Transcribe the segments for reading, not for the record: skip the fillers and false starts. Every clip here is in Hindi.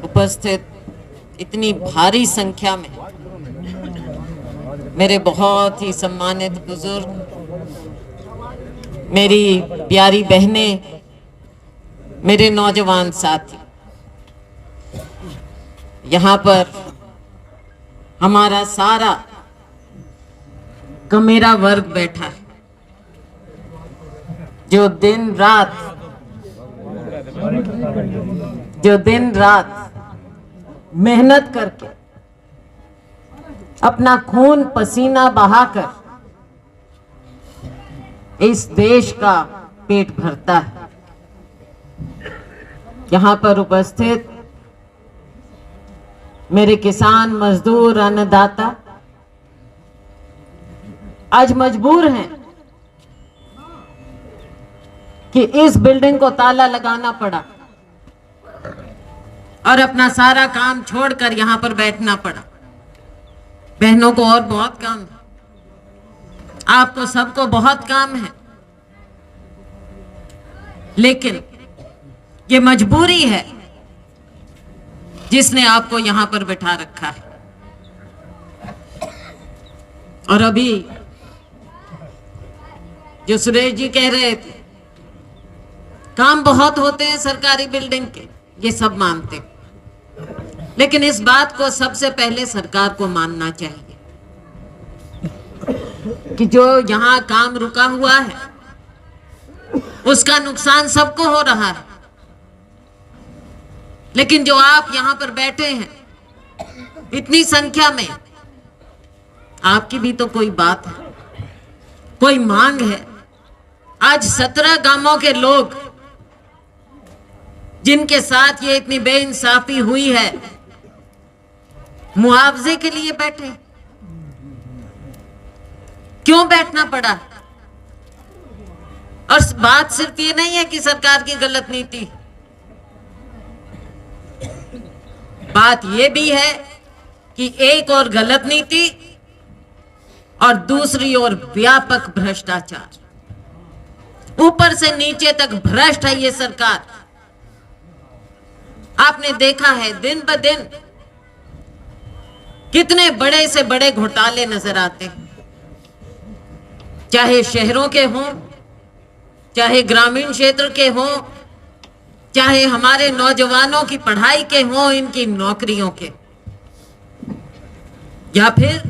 उपस्थित इतनी भारी संख्या में मेरे बहुत ही सम्मानित बुजुर्ग, मेरी प्यारी बहनें, मेरे नौजवान साथी, यहाँ पर हमारा सारा कमेरा वर्ग बैठा है जो दिन रात मेहनत करके अपना खून पसीना बहाकर इस देश का पेट भरता है। यहाँ पर उपस्थित मेरे किसान, मजदूर, अन्नदाता आज मजबूर हैं कि इस बिल्डिंग को ताला लगाना पड़ा और अपना सारा काम छोड़कर यहां पर बैठना पड़ा। बहनों को और बहुत काम है, आपको सबको बहुत काम है, लेकिन ये मजबूरी है जिसने आपको यहां पर बिठा रखा है। और अभी जो सुरेश जी कह रहे थे, काम बहुत होते हैं सरकारी बिल्डिंग के, ये सब मानते, लेकिन इस बात को सबसे पहले सरकार को मानना चाहिए कि जो यहां काम रुका हुआ है उसका नुकसान सबको हो रहा है, लेकिन जो आप यहां पर बैठे हैं इतनी संख्या में, आपकी भी तो कोई बात है, कोई मांग है। आज 17 गांवों के लोग जिनके साथ ये इतनी बेइंसाफी हुई है, मुआवजे के लिए बैठे। क्यों बैठना पड़ा? और बात सिर्फ ये नहीं है कि सरकार की गलत नीति, बात ये भी है कि एक और गलत नीति और दूसरी ओर व्यापक भ्रष्टाचार, ऊपर से नीचे तक भ्रष्ट है ये सरकार। आपने देखा है दिन ब दिन कितने बड़े से बड़े घोटाले नजर आते हैं, चाहे शहरों के हों, चाहे ग्रामीण क्षेत्र के हों, चाहे हमारे नौजवानों की पढ़ाई के हों, इनकी नौकरियों के, या फिर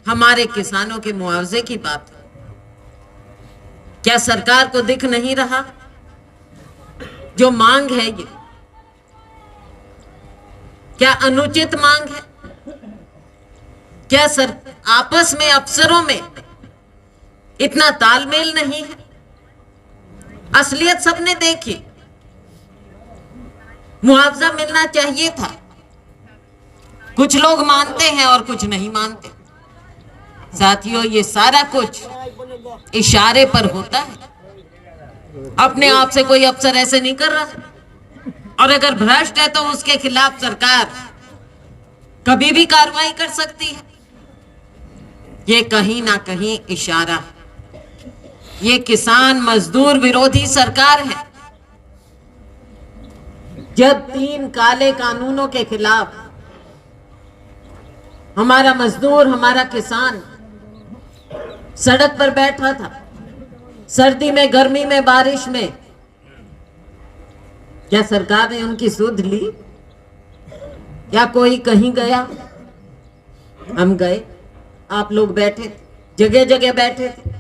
हमारे किसानों के मुआवजे की बात। क्या सरकार को दिख नहीं रहा जो मांग है ये क्या अनुचित मांग है? क्या आपस में अफसरों में इतना तालमेल नहीं है? असलियत सबने देखी, मुआवजा मिलना चाहिए था। कुछ लोग मानते हैं और कुछ नहीं मानते। साथियों, ये सारा कुछ इशारे पर होता है, अपने आप से कोई अफसर ऐसे नहीं कर रहा, और अगर भ्रष्ट है तो उसके खिलाफ सरकार कभी भी कार्रवाई कर सकती है। ये कहीं ना कहीं इशारा है, ये किसान मजदूर विरोधी सरकार है। जब 3 काले कानूनों के खिलाफ हमारा मजदूर, हमारा किसान सड़क पर बैठा था, सर्दी में, गर्मी में, बारिश में, क्या सरकार ने उनकी सुध ली? क्या कोई कहीं गया? हम गए, आप लोग बैठे थे, जगह जगह बैठे थे,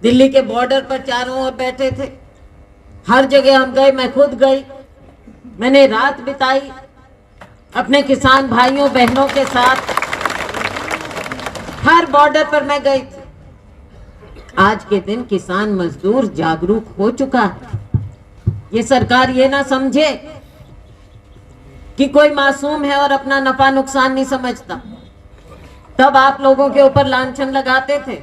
दिल्ली के बॉर्डर पर चारों ओर बैठे थे, हर जगह हम गए, मैं खुद गई, मैंने रात बिताई अपने किसान भाइयों बहनों के साथ, हर बॉर्डर पर मैं गई थी। आज के दिन किसान मजदूर जागरूक हो चुका है। ये सरकार ये ना समझे कि कोई मासूम है और अपना नफा नुकसान नहीं समझता। तब आप लोगों के ऊपर लांछन लगाते थे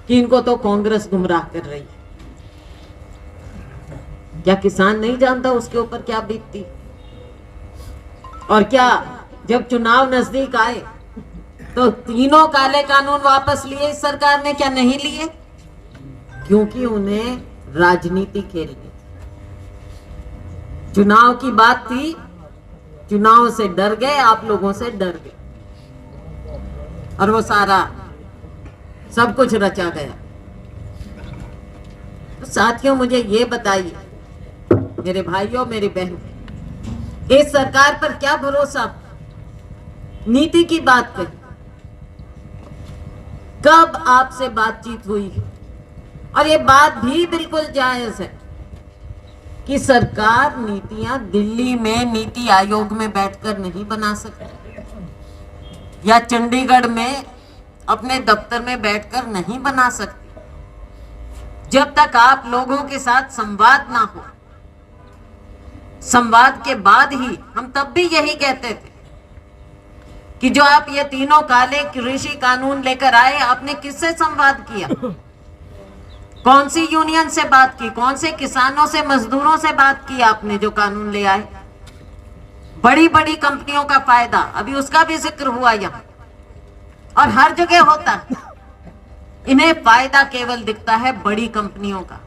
कि इनको तो कांग्रेस गुमराह कर रही है। क्या किसान नहीं जानता उसके ऊपर क्या बीतती? और क्या जब चुनाव नजदीक आए तो तीनों काले कानून वापस लिए इस सरकार ने? क्या नहीं लिए? क्योंकि उन्हें राजनीति खेलनी। चुनाव की बात थी, चुनाव से डर गए, आप लोगों से डर गए और वो सारा सब कुछ रचा गया। तो साथियों, मुझे ये बताइए, मेरे भाइयों, मेरी बहनों, इस सरकार पर क्या भरोसा? नीति की बात कही, कब आपसे बातचीत हुई? और ये बात भी बिल्कुल जायज है कि सरकार नीतियां दिल्ली में नीति आयोग में बैठकर नहीं बना सकती या चंडीगढ़ में अपने दफ्तर में बैठकर नहीं बना सकती जब तक आप लोगों के साथ संवाद ना हो। संवाद के बाद ही, हम तब भी यही कहते थे कि जो आप ये तीनों काले कृषि कानून लेकर आए, आपने किससे संवाद किया? कौन सी यूनियन से बात की? कौन से किसानों से, मजदूरों से बात की आपने जो कानून ले आए? बड़ी बड़ी कंपनियों का फायदा, अभी उसका भी जिक्र हुआ यहाँ, और हर जगह होता है। इन्हें फायदा केवल दिखता है बड़ी कंपनियों का,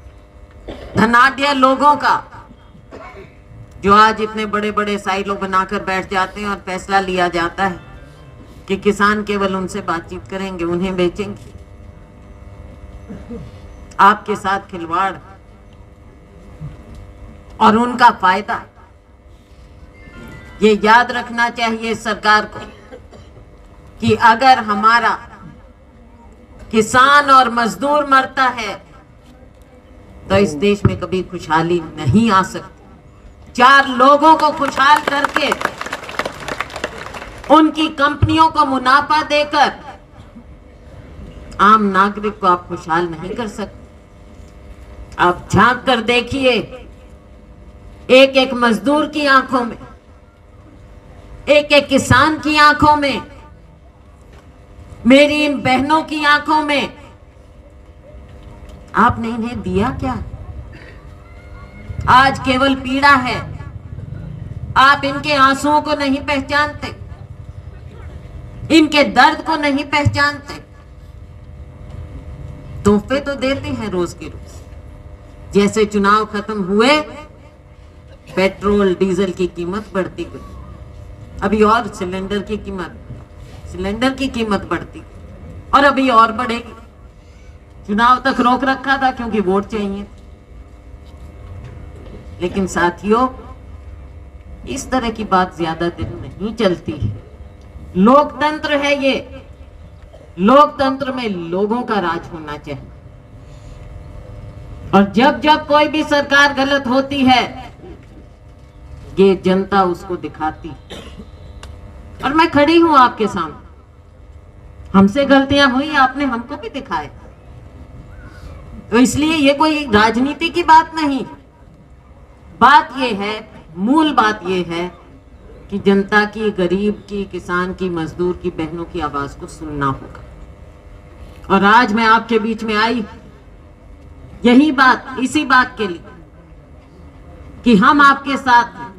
धनाढ्य लोगों का, जो आज इतने बड़े बड़े साइलो बनाकर बैठ जाते हैं और फैसला लिया जाता है कि किसान केवल उनसे बातचीत करेंगे, उन्हें बेचेंगे। आपके साथ खिलवाड़ और उनका फायदा, ये याद रखना चाहिए सरकार को कि अगर हमारा किसान और मजदूर मरता है तो इस देश में कभी खुशहाली नहीं आ सकती। चार लोगों को खुशहाल करके, उनकी कंपनियों को मुनाफा देकर आम नागरिक को आप खुशहाल नहीं कर सकते। आप झांक कर देखिए, एक एक मजदूर की आंखों में, एक एक किसान की आंखों में, मेरी इन बहनों की आंखों में, आपने इन्हें दिया क्या? आज केवल पीड़ा है। आप इनके आंसुओं को नहीं पहचानते, इनके दर्द को नहीं पहचानते। तोहफे तो देते हैं रोज के रोज। जैसे चुनाव खत्म हुए, पेट्रोल डीजल की कीमत बढ़ती गई, अभी और सिलेंडर की कीमत बढ़ती और अभी और बढ़ेगी। चुनाव तक रोक रखा था क्योंकि वोट चाहिए, लेकिन साथियों, इस तरह की बात ज्यादा दिन नहीं चलती है। लोकतंत्र है ये, लोकतंत्र में लोगों का राज होना चाहिए। और जब जब कोई भी सरकार गलत होती है, ये जनता उसको दिखाती। और मैं खड़ी हूं आपके सामने, हमसे गलतियां हुई, आपने हमको भी दिखाया। तो इसलिए ये कोई राजनीति की बात नहीं, बात ये है, मूल बात ये है कि जनता की, गरीब की, किसान की, मजदूर की, बहनों की आवाज को सुनना होगा। और आज मैं आपके बीच में आई यही बात, इसी बात के लिए कि हम आपके साथ हैं,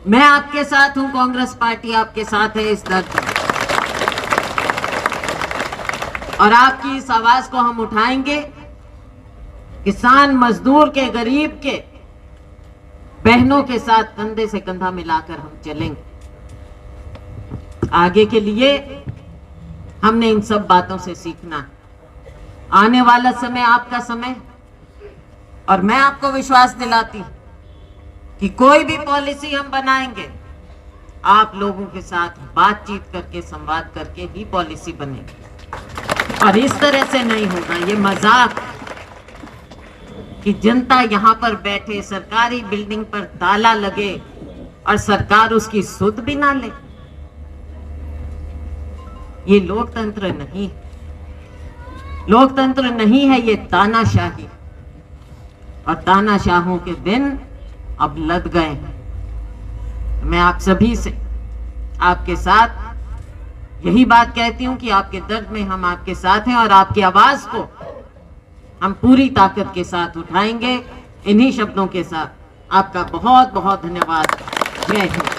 मैं आपके साथ हूं, कांग्रेस पार्टी आपके साथ है इस दर्द में। और आपकी इस आवाज को हम उठाएंगे, किसान, मजदूर के, गरीब के, बहनों के साथ कंधे से कंधा मिलाकर हम चलेंगे। आगे के लिए हमने इन सब बातों से सीखना है। आने वाला समय आपका समय, और मैं आपको विश्वास दिलाती हूं कि कोई भी पॉलिसी हम बनाएंगे, आप लोगों के साथ बातचीत करके, संवाद करके ही पॉलिसी बनेगी। और इस तरह से नहीं होगा ये मजाक कि जनता यहां पर बैठे, सरकारी बिल्डिंग पर ताला लगे और सरकार उसकी सुध भी ना ले। ये लोकतंत्र नहीं है, लोकतंत्र नहीं है, ये तानाशाही। और तानाशाहों के दिन अब लद गए हैं। मैं आप सभी से, आपके साथ यही बात कहती हूं कि आपके दर्द में हम आपके साथ हैं और आपकी आवाज को हम पूरी ताकत के साथ उठाएंगे। इन्हीं शब्दों के साथ आपका बहुत बहुत धन्यवाद। जय हिंद।